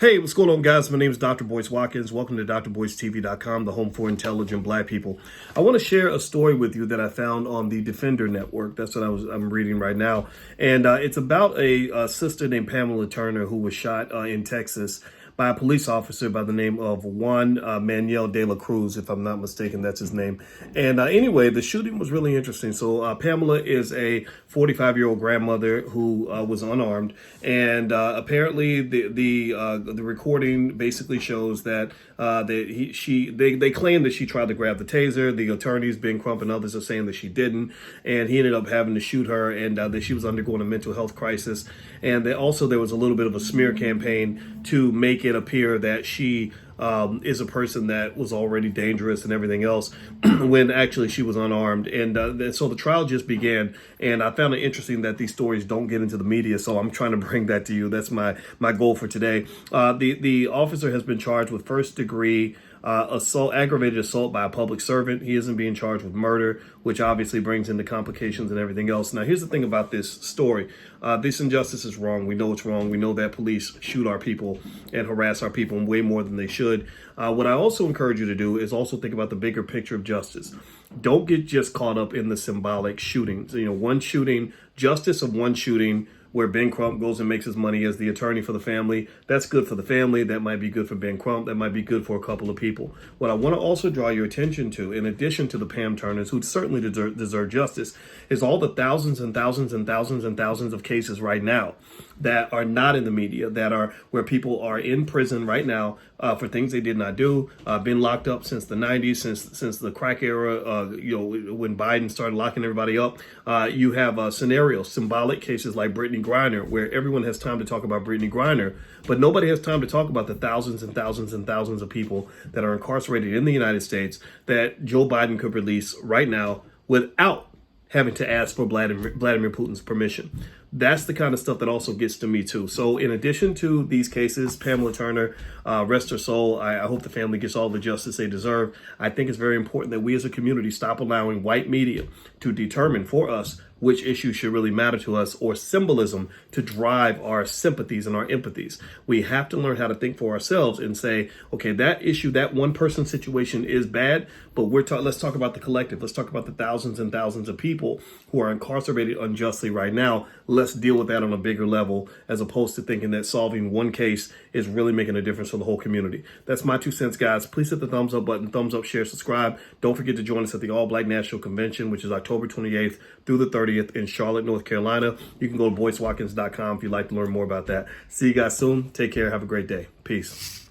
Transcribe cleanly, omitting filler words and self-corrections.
Hey, what's going on, guys? My name is Dr. Boyce Watkins. Welcome to drboycetv.com, the home for intelligent Black people. I want to share a story with you that I found on the Defender Network. That's what I'm reading right now. And it's about a sister named Pamela Turner who was shot in Texas by a police officer by the name of Juan Manuel de la Cruz, if I'm not mistaken, that's his name. And anyway, the shooting was really interesting. So Pamela is a 45-year-old grandmother who was unarmed, and apparently the recording basically shows that they claim that she tried to grab the taser. The attorneys, Ben Crump and others, are saying that she didn't, and he ended up having to shoot her, and that she was undergoing a mental health crisis. And there was a little bit of a smear campaign to make it appear that she is a person that was already dangerous and everything else when actually she was unarmed. And so the trial just began, and I found it interesting that these stories don't get into the media, so I'm trying to bring that to you. That's my goal for today. The officer has been charged with first-degree aggravated assault by a public servant. He isn't being charged with murder, which obviously brings into complications and everything else. Now, here's the thing about this story. This injustice is wrong. We know it's wrong. We know that police shoot our people and harass our people way more than they should. What I also encourage you to do is also think about the bigger picture of justice. Don't get just caught up in the symbolic shootings. One shooting, justice of one shooting, where Ben Crump goes and makes his money as the attorney for the family. That's good for the family. That might be good for Ben Crump. That might be good for a couple of people. What I want to also draw your attention to, in addition to the Pam Turners, who certainly deserve justice, is all the thousands and thousands and thousands and thousands of cases right now that are not in the media, that are where people are in prison right now for things they did not do, been locked up since the 90s, since the crack era, when Biden started locking everybody up. You have scenarios, symbolic cases like Brittany Griner, where everyone has time to talk about Brittany Griner, but nobody has time to talk about the thousands and thousands and thousands of people that are incarcerated in the United States that Joe Biden could release right now without having to ask for Vladimir Putin's permission. That's the kind of stuff that also gets to me too. So in addition to these cases, Pamela Turner, rest her soul. I hope the family gets all the justice they deserve. I think it's very important that we as a community stop allowing white media to determine for us which issues should really matter to us, or symbolism to drive our sympathies and our empathies. We have to learn how to think for ourselves and say, okay, that issue, that one person situation is bad, but let's talk about the collective. Let's talk about the thousands and thousands of people who are incarcerated unjustly right now. Let's deal with that on a bigger level, as opposed to thinking that solving one case is really making a difference for the whole community. That's my 2 cents, guys. Please hit the thumbs up button, thumbs up, share, subscribe. Don't forget to join us at the All Black National Convention, which is October 28th through the 30th in Charlotte, North Carolina. You can go to boycewatkins.com if you'd like to learn more about that. See you guys soon. Take care. Have a great day. Peace.